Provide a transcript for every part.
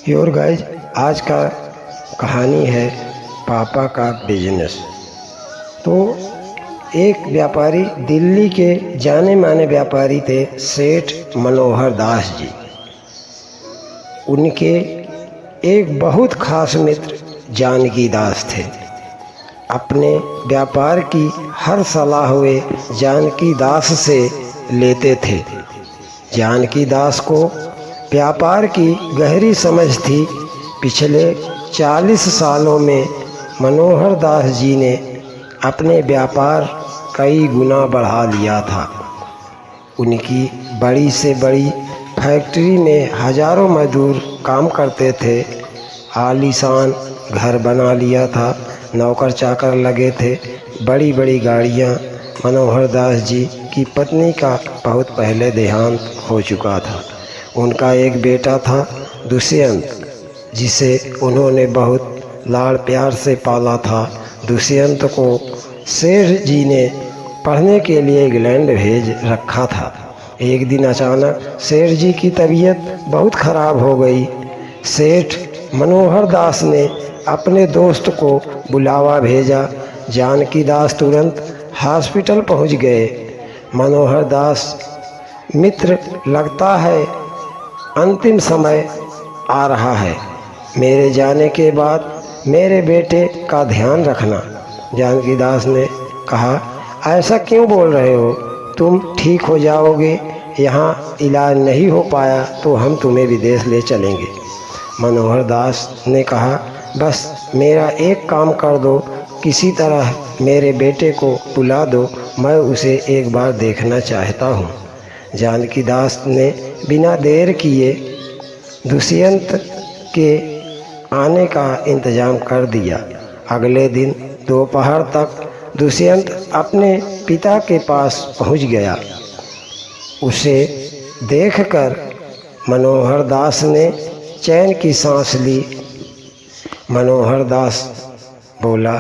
Your guys, आज का कहानी है पापा का बिजनेस। तो एक व्यापारी, दिल्ली के जाने माने व्यापारी थे, सेठ मनोहर दास जी। उनके एक बहुत खास मित्र जानकी दास थे। अपने व्यापार की हर सलाह वे जानकी दास से लेते थे। जानकी दास को व्यापार की गहरी समझ थी। पिछले 40 सालों में मनोहर दास जी ने अपने व्यापार कई गुना बढ़ा लिया था। उनकी बड़ी से बड़ी फैक्ट्री में हजारों मजदूर काम करते थे। आलीशान घर बना लिया था, नौकर चाकर लगे थे, बड़ी बड़ी गाड़ियाँ। मनोहर दास जी की पत्नी का बहुत पहले देहांत हो चुका था। उनका एक बेटा था दुष्यंत, जिसे उन्होंने बहुत लाड़ प्यार से पाला था। दुष्यंत को सेठ जी ने पढ़ने के लिए इंग्लैंड भेज रखा था। एक दिन अचानक सेठ जी की तबीयत बहुत ख़राब हो गई। सेठ मनोहर दास ने अपने दोस्त को बुलावा भेजा। जानकी दास तुरंत हॉस्पिटल पहुंच गए। मनोहर दास मित्र, लगता है अंतिम समय आ रहा है। मेरे जाने के बाद मेरे बेटे का ध्यान रखना। जानकी दास ने कहा, ऐसा क्यों बोल रहे हो? तुम ठीक हो जाओगे। यहाँ इलाज नहीं हो पाया तो हम तुम्हें विदेश ले चलेंगे। मनोहर दास ने कहा, बस मेरा एक काम कर दो, किसी तरह मेरे बेटे को बुला दो, मैं उसे एक बार देखना चाहता हूँ। जानकी दास ने बिना देर किए दुष्यंत के आने का इंतज़ाम कर दिया। अगले दिन दोपहर तक दुष्यंत अपने पिता के पास पहुंच गया। उसे देखकर मनोहर दास ने चैन की सांस ली। मनोहर दास बोला,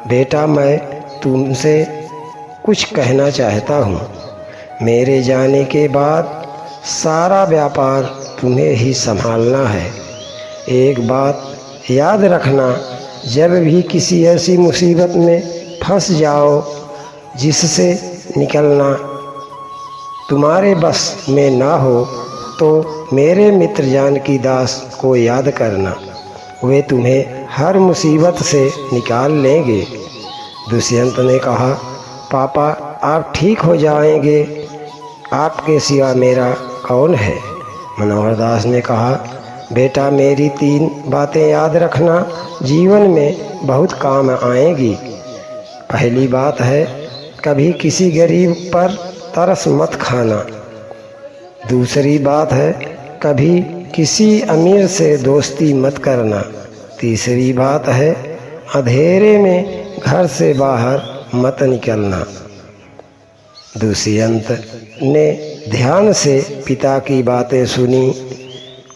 बेटा, मैं तुमसे कुछ कहना चाहता हूँ। मेरे जाने के बाद सारा व्यापार तुम्हें ही संभालना है। एक बात याद रखना, जब भी किसी ऐसी मुसीबत में फंस जाओ जिससे निकलना तुम्हारे बस में ना हो, तो मेरे मित्र जानकी दास को याद करना। वे तुम्हें हर मुसीबत से निकाल लेंगे। दुष्यंत ने कहा, पापा, आप ठीक हो जाएंगे, आपके सिवा मेरा कौन है? मनोहर दास ने कहा, बेटा, मेरी 3 बातें याद रखना, जीवन में बहुत काम आएंगी। पहली बात है, कभी किसी गरीब पर तरस मत खाना। दूसरी बात है, कभी किसी अमीर से दोस्ती मत करना। तीसरी बात है, अंधेरे में घर से बाहर मत निकलना। दुष्यंत ने ध्यान से पिता की बातें सुनी।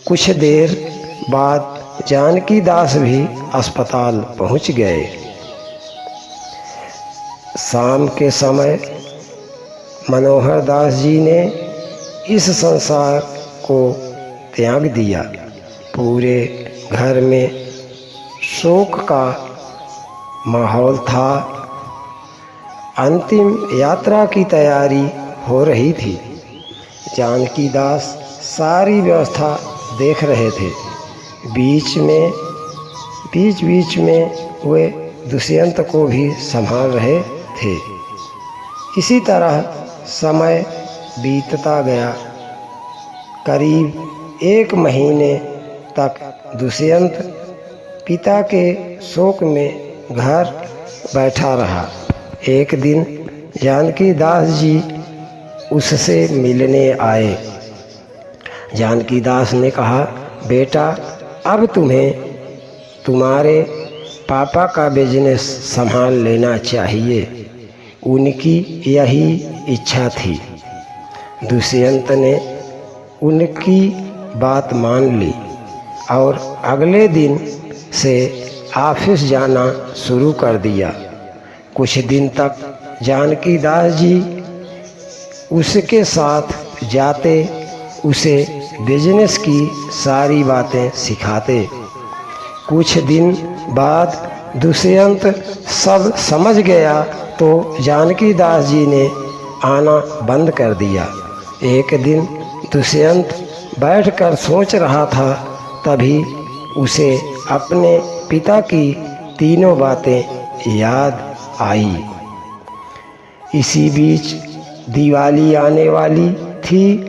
कुछ देर बाद जानकी दास भी अस्पताल पहुंच गए। शाम के समय मनोहर दास जी ने इस संसार को त्याग दिया। पूरे घर में शोक का माहौल था। अंतिम यात्रा की तैयारी हो रही थी। जानकी दास सारी व्यवस्था देख रहे थे। बीच बीच में वे दुष्यंत को भी संभाल रहे थे। इसी तरह समय बीतता गया। करीब 1 महीने तक दुष्यंत पिता के शोक में घर बैठा रहा। एक दिन जानकी दास जी उससे मिलने आए। जानकी दास ने कहा, बेटा, अब तुम्हें तुम्हारे पापा का बिजनेस संभाल लेना चाहिए। उनकी यही इच्छा थी। दुष्यंत ने उनकी बात मान ली और अगले दिन से ऑफिस जाना शुरू कर दिया। कुछ दिन तक जानकी दास जी उसके साथ जाते, उसे बिजनेस की सारी बातें सिखाते। कुछ दिन बाद दुष्यंत सब समझ गया तो जानकी दास जी ने आना बंद कर दिया। एक दिन दुष्यंत बैठकर सोच रहा था, तभी उसे अपने पिता की तीनों बातें याद आई। इसी बीच दिवाली आने वाली थी।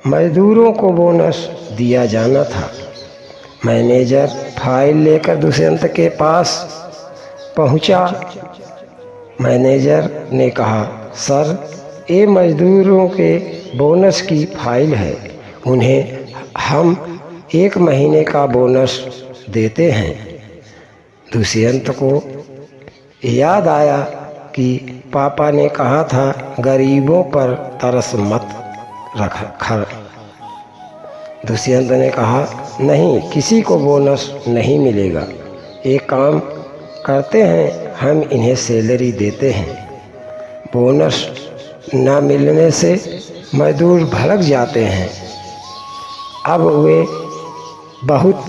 मजदूरों को बोनस दिया जाना था। मैनेजर फाइल लेकर दुष्यंत के पास पहुंचा। मैनेजर ने कहा, सर, ये मजदूरों के बोनस की फाइल है। उन्हें हम 1 महीने का बोनस देते हैं। दुष्यंत को याद आया कि पापा ने कहा था, गरीबों पर तरस मत रख। दुष्यंत ने कहा, नहीं, किसी को बोनस नहीं मिलेगा। एक काम करते हैं, हम इन्हें सैलरी देते हैं। बोनस न मिलने से मजदूर भड़क जाते हैं। अब वे बहुत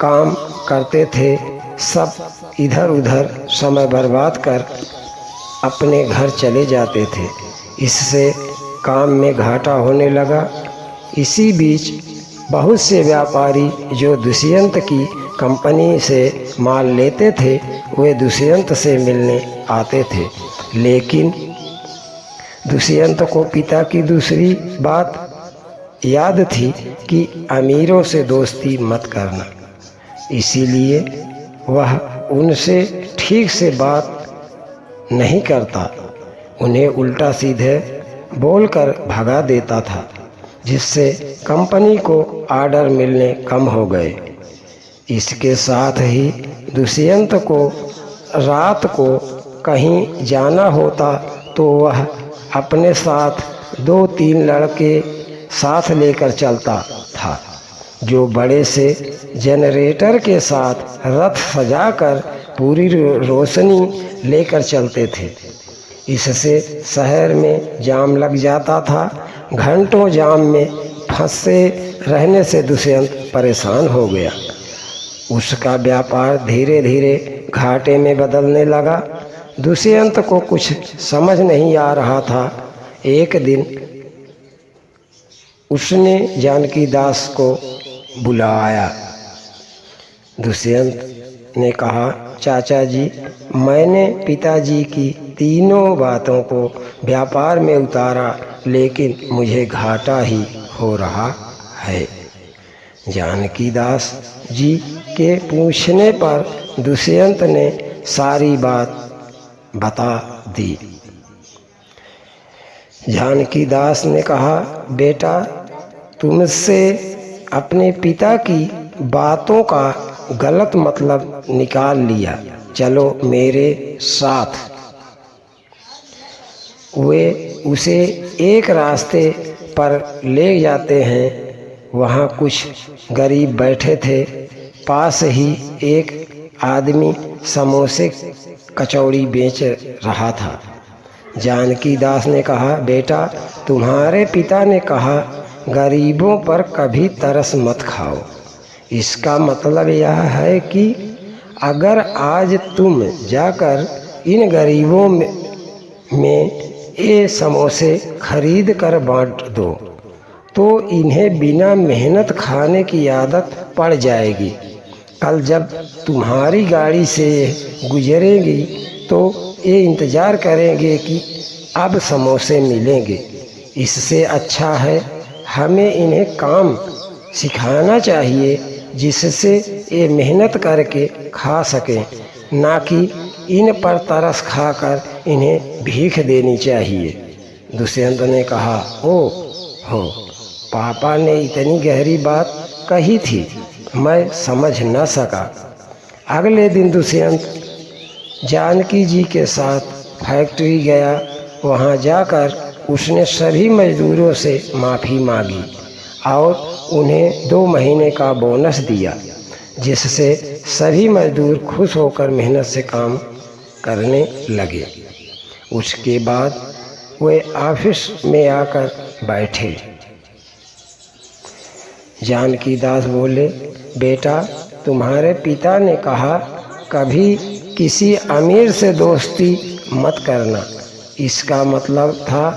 काम करते थे, सब इधर उधर समय बर्बाद कर अपने घर चले जाते थे। इससे काम में घाटा होने लगा। इसी बीच बहुत से व्यापारी जो दुष्यंत की कंपनी से माल लेते थे, वे दुष्यंत से मिलने आते थे। लेकिन दुष्यंत को पिता की दूसरी बात याद थी कि अमीरों से दोस्ती मत करना। इसीलिए वह उनसे ठीक से बात नहीं करता, उन्हें उल्टा सीधे बोलकर भगा देता था, जिससे कंपनी को ऑर्डर मिलने कम हो गए। इसके साथ ही दुष्यंत को रात को कहीं जाना होता तो वह अपने साथ 2-3 लड़के साथ लेकर चलता था, जो बड़े से जनरेटर के साथ रथ सजाकर पूरी रोशनी लेकर चलते थे। इससे शहर में जाम लग जाता था। घंटों जाम में फंसे रहने से दुष्यंत परेशान हो गया। उसका व्यापार धीरे धीरे घाटे में बदलने लगा। दुष्यंत को कुछ समझ नहीं आ रहा था। एक दिन उसने जानकी दास को बुलाया। दुष्यंत ने कहा, चाचा जी, मैंने पिताजी की तीनों बातों को व्यापार में उतारा, लेकिन मुझे घाटा ही हो रहा है। जानकी दास जी के पूछने पर दुष्यंत ने सारी बात बता दी। जानकी दास ने कहा, बेटा, तुमसे अपने पिता की बातों का गलत मतलब निकाल लिया, चलो मेरे साथ। वे उसे एक रास्ते पर ले जाते हैं। वहाँ कुछ गरीब बैठे थे। पास ही एक आदमी समोसे कचौड़ी बेच रहा था। जानकी दास ने कहा, बेटा, तुम्हारे पिता ने कहा गरीबों पर कभी तरस मत खाओ। इसका मतलब यह है कि अगर आज तुम जाकर इन गरीबों में ये समोसे खरीद कर बांट दो तो इन्हें बिना मेहनत खाने की आदत पड़ जाएगी। कल जब तुम्हारी गाड़ी से गुजरेंगी तो ये इंतज़ार करेंगे कि अब समोसे मिलेंगे। इससे अच्छा है हमें इन्हें काम सिखाना चाहिए, जिससे ये मेहनत करके खा सकें, ना कि इन पर तरस खाकर इन्हें भीख देनी चाहिए। दुष्यंत ने कहा, ओ हो, पापा ने इतनी गहरी बात कही थी, मैं समझ न सका। अगले दिन दुष्यंत जानकी जी के साथ फैक्ट्री गया। वहाँ जाकर उसने सभी मजदूरों से माफ़ी मांगी और उन्हें 2 महीने का बोनस दिया, जिससे सभी मजदूर खुश होकर मेहनत से काम करने लगे। उसके बाद वे ऑफिस में आकर बैठे। जानकी दास बोले, बेटा तुम्हारे पिता ने कहा कभी किसी अमीर से दोस्ती मत करना। इसका मतलब था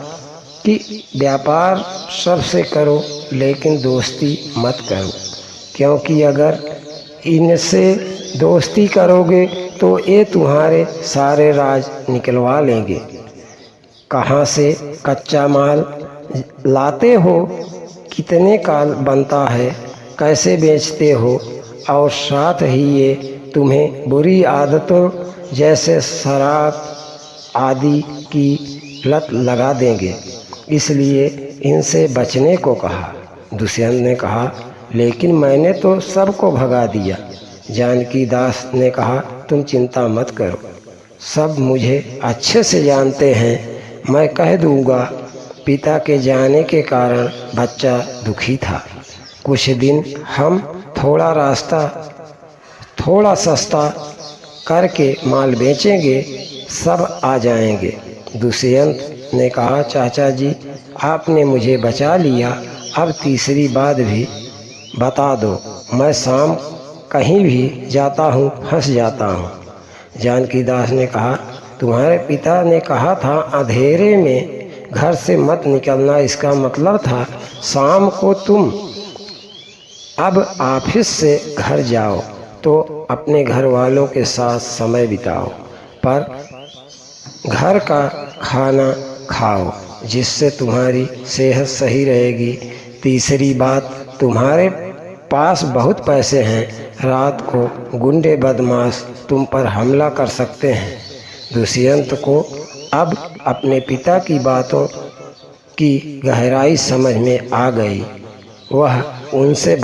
कि व्यापार सबसे करो लेकिन दोस्ती मत करो, क्योंकि अगर इनसे दोस्ती करोगे तो ये तुम्हारे सारे राज निकलवा लेंगे। कहाँ से कच्चा माल लाते हो, कितने का बनता है, कैसे बेचते हो, और साथ ही ये तुम्हें बुरी आदतों जैसे शराब आदि की लत लगा देंगे, इसलिए इनसे बचने को कहा। दुष्यंत ने कहा, लेकिन मैंने तो सबको भगा दिया। जानकी दास ने कहा, तुम चिंता मत करो, सब मुझे अच्छे से जानते हैं। मैं कह दूंगा, पिता के जाने के कारण बच्चा दुखी था। कुछ दिन हम थोड़ा सस्ता करके माल बेचेंगे, सब आ जाएंगे। दुष्यंत ने कहा, चाचा जी आपने मुझे बचा लिया, अब तीसरी बात भी बता दो। मैं शाम कहीं भी जाता हूँ फंस जाता हूँ। जानकी दास ने कहा, तुम्हारे पिता ने कहा था अंधेरे में घर से मत निकलना। इसका मतलब था शाम को तुम अब ऑफिस से घर जाओ तो अपने घर वालों के साथ समय बिताओ, पर घर का खाना खाओ जिससे तुम्हारी सेहत सही रहेगी। तीसरी बात, तुम्हारे पास बहुत पैसे हैं, रात को गुंडे बदमाश तुम पर हमला कर सकते हैं। दुष्यंत को अब अपने पिता की बातों की गहराई समझ में आ गई। वह उनसे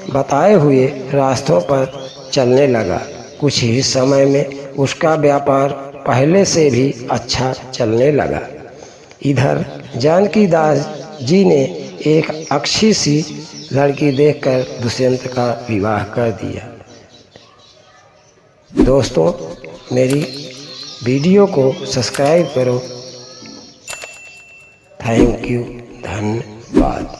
बताए हुए रास्तों पर चलने लगा। कुछ ही समय में उसका व्यापार पहले से भी अच्छा चलने लगा। इधर जानकी दास जी ने एक अच्छी सी लड़की देखकर दुष्यंत का विवाह कर दिया। दोस्तों, मेरी वीडियो को सब्सक्राइब करो। थैंक यू, धन्यवाद।